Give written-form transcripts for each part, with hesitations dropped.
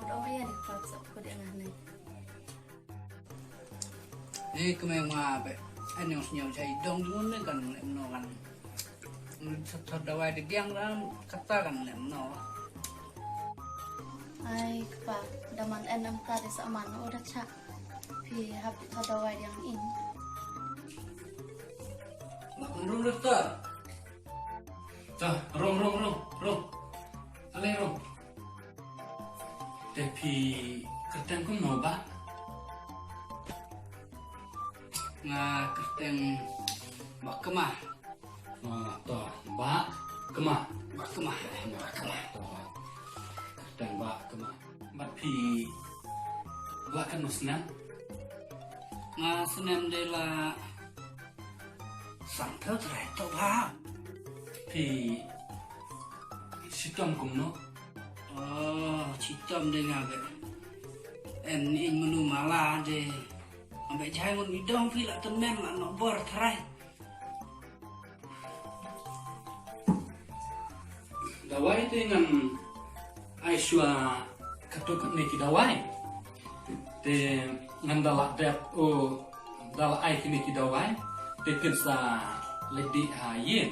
đâu hay được vào sập của điện này. Ini kemana be? Anh yang saya dong dulu nih kan emno kan. Terdawai di tiang kan kata kan emno. Ai kepa daman enam tadi sama udah cak. Pi hab terdawai yang ini. Rung dokter. 자, rong. Ale rong. Tapi kertas ku mau ba? Nga kerteng bak kemah. Toh, ba kema. Bak kemah. Toh. Kertas ba kema. Bat pi ba kan usna. Nga senem de la santel terai to ba. Pi sitom kum no. Oh, citom de nga be. En in menu mala de. Ambek jahai ngon idong pi la temen la no bor terai. Dawai dengan Aiswa katuk ni ki dawai. Te ngandala dep o dala ai kini ki dawai. Te pinsa ledi yen.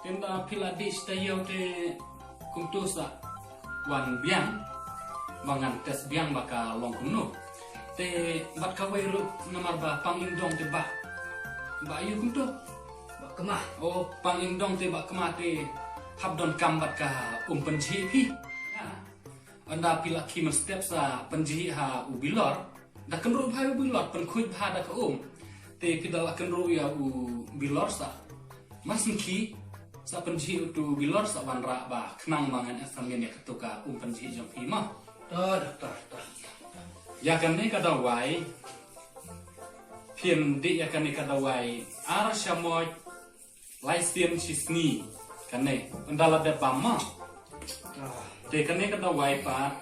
Tenda piladi stayo te kumtusa wan biang mangan tes biang baka long kuno. Te bat kawai ru namar ba pangindong te ba. Ba yu kumtu. Bak kemah. Oh pangindong te ba kemate habdon kambat ka penji pi. Anda pila ki step sa penji ha ubilor. Da kenru ha ubilor penkuit ha da ka Te pidala kenru ya ubilor sa. Masin ki sa penji tu bilor sa banra ba kenang mangan asangen ya ketuka penji jong pi mah. Toh dokter. Ya kan ni kada wai. Pien di ya kan ni kada wai. Ar shamoy laisien sisni. Kan ni undala de pamma. Toh. Te kan ni kada wai pa.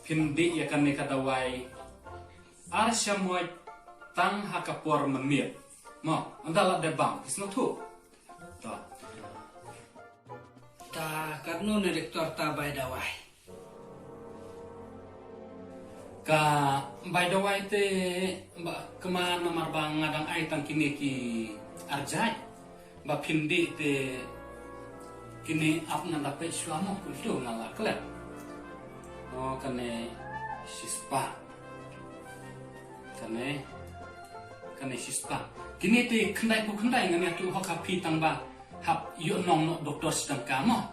Pien di ya kan ni kada wai. Ar shamoy tang hakapor menit. Ma undala de bang. Isno tu. Toh. Ta karnu ne dokter ta bai dawai. Ka by the way te ba kema namar bang ngadang ai tang kini ki arjai ba pindi te kini ap na dapat suamo kudu ngala klep oh kane sispa kane sispa kini te kendai ngani tu hokapi tang ba hap yu nong no doktor sedang kamo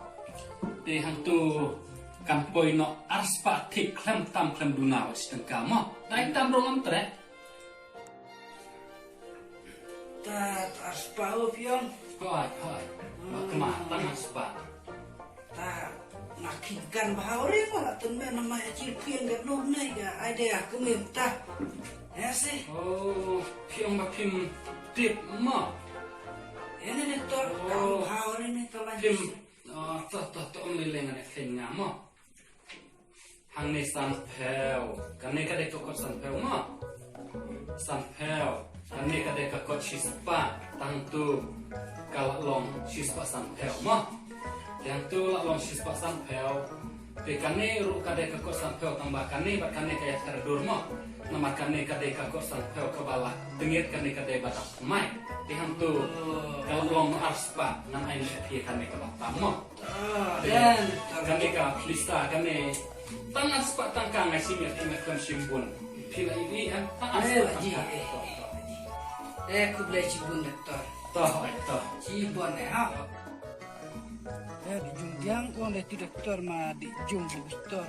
te hang tu kampoi no arspa tik klem tam klem dunaw sedang kamo dai tam rongam tre Ta aspau pion. hoi ba kema tam arspa Ta nakikan bahauri ko la temen nama acil pion gat no nai ga ada aku minta. Ya sih. oh piong ba pim tip ma Ini dokter Oh. bahauri ni to pim lanjut. to only lengan kenya ma hang ne san pel kan ne ka de ko san pel ma san pel kan ne ka de ko sispa tang tu kala long sispa san pel ma yang tu la long sispa san pel te kan ne ru ka de ko san pel tang ba kan ne kaya terdur ma nama kan ne ka de ko san pel ka bala dengit kan ne ka de batak mai te hang tu kalau long arspa nang ai ne kan ne ka batak ma Dan kami ka lista kami tangan sepak tangkang ngasih ingat simbun pila ini kan tangan sepak tangkang aku beli cibun dokter. toh Cibun ha. Di jumbiang ko le ti dokter ma di jumbi dokter.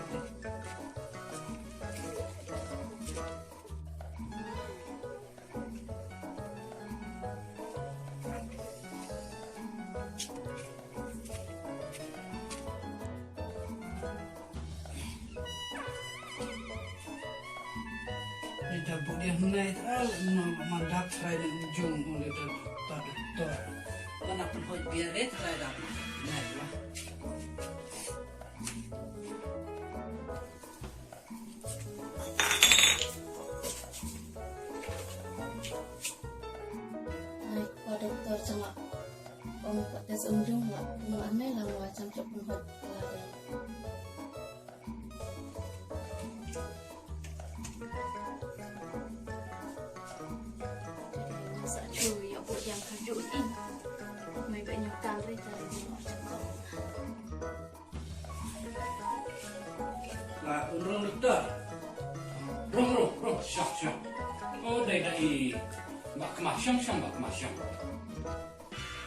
Ida budi nai al mandak trai di ujung oleh dokter. Mana pun hoi biar trai dah. Nai lah. Ai ko dokter canga. Om ko tes unjung la. Mo ane la wa cham chok hot la de. juin. May banyak kali dari Lah, urung dokter. Rong, syang. Oh, dari mbak kemas syang, mbak kemas syang.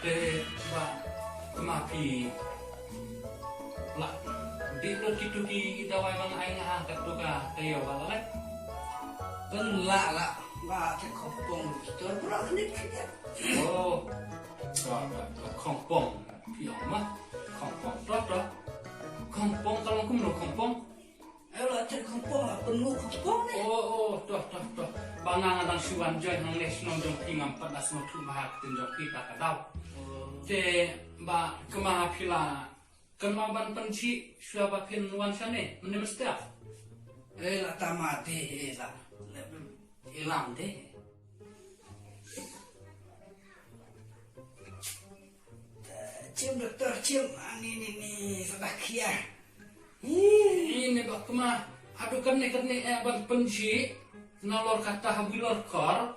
Mbak kemapi lah. Di lo gitu di dawai mang aing angkat tuh ka tayo balai. Benla lah. Lah, cek kopong dokter. Berapa ini kerja? Oh, kompong, piang mah, kompong, toh. Kompong kalau kum lo kompong. Lah, cek kopong lah. Penuh kopong nih. Oh, toh. Bangang adang siwan joy hang les nom jong pingam pada semua tu bahak tinjau kita kadau. Te ba kemah pila kemaban penci sudah bapin wan sana mana mesti ah? Lah, tamati lah. Hilang deh. Cium dokter, cium. Ini sudah kia. Ini bak kemah. Aduh kan ban penci nalor kata habilor kor.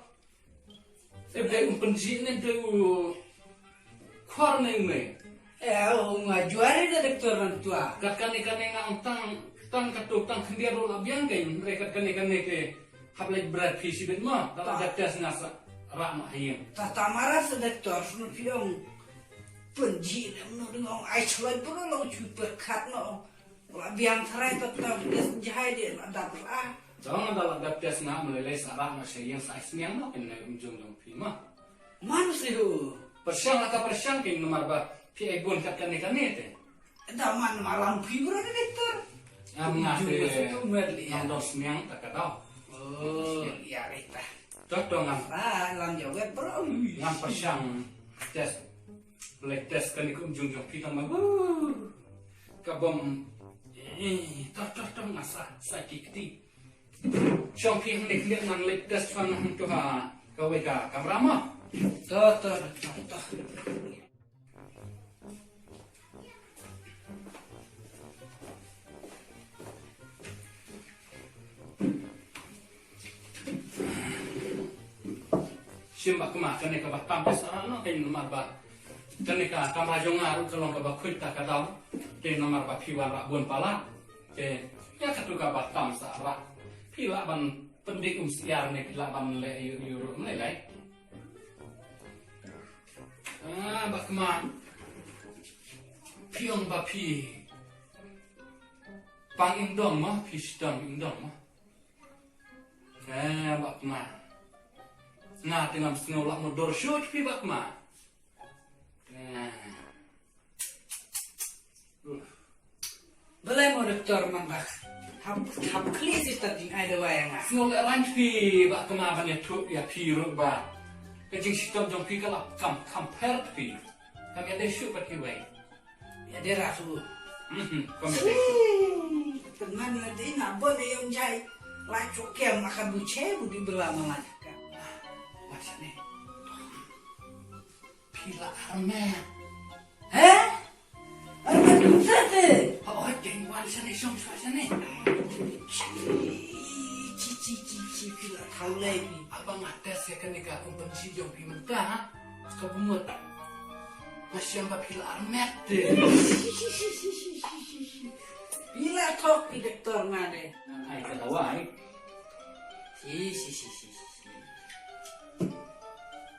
Ebe penci ne deu kor ne. Ngajuari dah dokter tua. Kat kan ngang tang katuk tang kendia rola biang kain mereka kan ke hablek berat visi bet mah dalam gatas nasa rak mak hayem. Tata marah sedektor sunu piong penji no dengan ai chloi pun lo super kat no. Biang terai tetap jahai dia ada lah. Jangan dalam gatas na melelai sarak na sayang sais miang mah kena ujung pi mah. Mana sih tu? Persyang kain nomor ba pi ebon kat kan te. Daman malam fibra dokter. Ngate nang miang tak kadau. Oh, ya kita. Cocok ngan Lang jawab bro. ngan persyang tes boleh tes kan ikut ujung kita mah. Kabom cocok ngasa sakit ti. Syong pi nek nang lek tes fan tu ha kawe ka kamera mah. Dokter. Simbak kemah kene ka batam sana no kain nomor ba kene ka kamera jongaru kalau ka bakut ta kadau ke nomor ba piwan rak bun pala ke ya katu ka batam sa rak pila ban pendik siar ne pila ban le euro ne bak kemah pion ba pi pang indong mah pi sedang indong mah bak kemah Nah, dengan setengah modor shoot pi bak ma. Boleh mau dokter mambak. Hap klis itu tadi ada wayang. Setengah lain pi bak kema ban ya tu ya pi ru ba. Kejing sistem jong pi kalau compare pi. Kami ada shoot pat wai. Ya dia rasu. Kami ada. Teman nanti nak boleh yang jai. Lacuk kem akan buce budi berlama Macam ni. Pila armet. Armet tu. Oh, jengwan sana som sana. Cici pila tahu lagi. Abang ada saya kan ni ka benci jong pi mentah. Kau bumut. Masih yang pila armet. Pila tok di dokter mana? Ai ketawa ai. Si.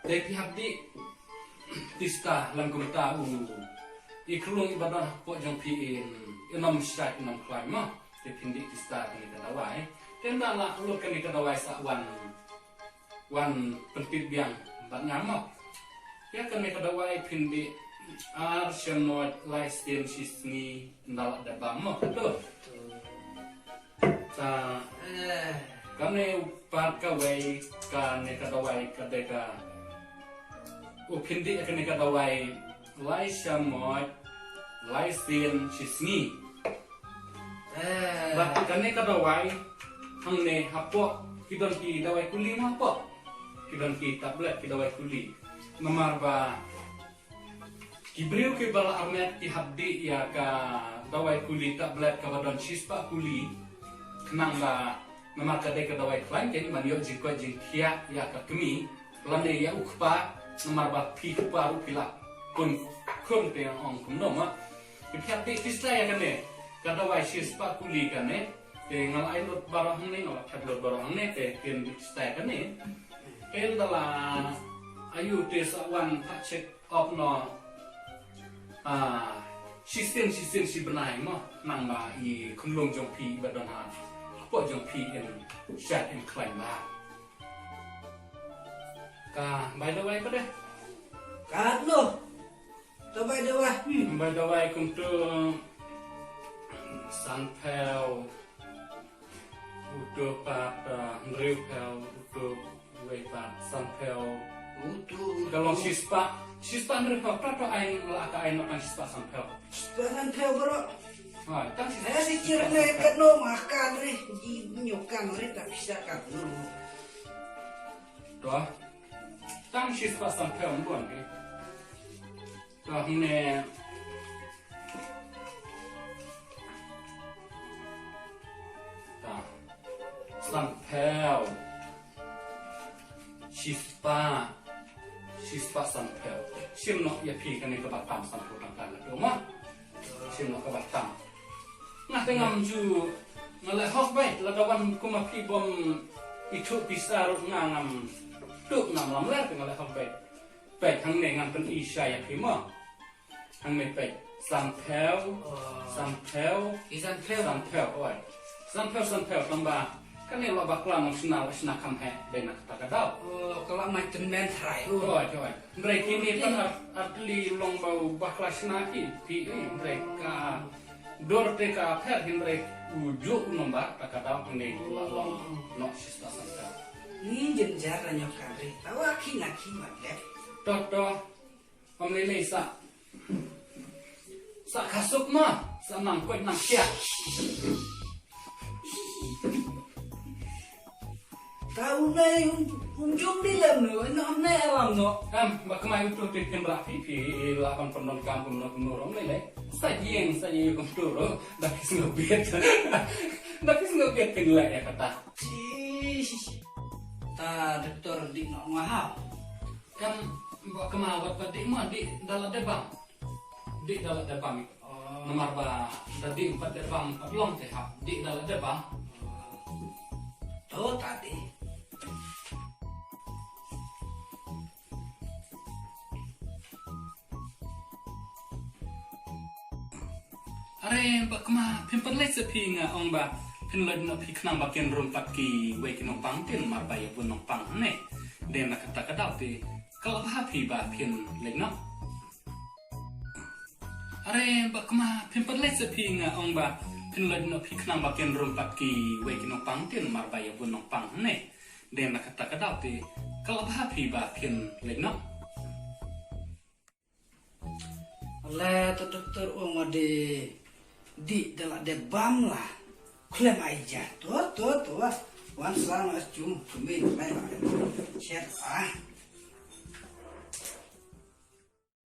Dari pihak di tista langkum tahu ikrung ibadah pok jong piin enam syat enam klaim mah di pindik tista kini kadawai dan dalam lu kini kadawai wan pentit biang bat nyamuk ya kini kadawai pindik semua lifestyle sisni ndalak dabang mah betul ta kami upar kawai kani kadawai kadeka Upindi akan dikatawai lai syamot lai sin sisni. Bahkan kane kadawai hang ne hapo kidon ki dawai kuli ma hapo. Kidon ki tablet ki dawai kuli. Nomor ba kibriu ki bala armet ki habdi ya ka dawai kuli tablet ka badon sispa kuli. Kenang ba nomor kade ka dawai klain ken man yo jiko jing kia ya ka kemi lande ya ukpa nomor bapi baru pilak kun pe ong kum no ma pihak di saya kan ne kata wai sispa kuli kan ne ngal ai lot barang ne ngal pihak lot barang ne te pin saya kan ne el dala ayu te sawan tak check up no sistem si benai ma nang ba i kunlong jong pi badon ha po jong pi in chat in claim ba ka by the way pa de Kat lo. Tabay dawa. by the way kung to san pel uto pa riu pel uto way pa san pel Utu. kalau sispa riu pel pra ai la ka ai no kan sispa san pel Sepahan teo bro. ha tang Saya sih kira kat no makan re. Nyokan re tak bisa kat no. Đó tăng chỉ phát sản phẩm buồn cái đó nè đó sản phẩm chỉ phát sản phẩm xem nó ya pi cái này các bạn tạm sản phẩm tạm là đúng không xem nó các bạn tạm ngắt cái ngầm ju nó lại hot vậy là các bạn cũng mà pi bom itu bisa ngam tuk ngam lam ler dengan lekam baik hang ne ngam pen isya ya prima hang ne baik sampel Isan teo. oi sampel tamba kan ne lo bakla maksuna kam he dena kata kadau Kalau macam men try. oi mereka ini kan atli long bau bakla snaki pi mereka dor teka per mereka ujuk nombak kata kadau ne long no sista sampel Ni jenjara nyokan re. Tahu aki macam. Toto om lele sa kasuk ma sa nang koi nang sia Tahu na unjung di lam no. No na alam no. ba kemai tu tikin bra pi lapan pendon kampung no nurong lele sa yeng kom tu ro da kis ngobiet pin ya kata Ta doktor di no mahal. kan ba kemawat ba di ma di dalam debang nomor ba tadi 4 debang long teh di dalam debang Tahu tadi. Are ba kema pimper le sepi nga ong ba pinlad na piknang ba ken rumpat ki we kinong pangtin mar ba yabun nong pang ne de na kata kadau ti kalau ba pi ba pin le no are ba kema pimper le sepi nga ong ba pinlad na piknang ba ken rumpat ki we kinong pangtin mar ba yabun nong pang ne de na kata kadau ti kalau ba pi ba pin le no Oleh tu doktor ade di dalam debam lah. Klaim aja. Tu. Wan sama cum cumi. Chat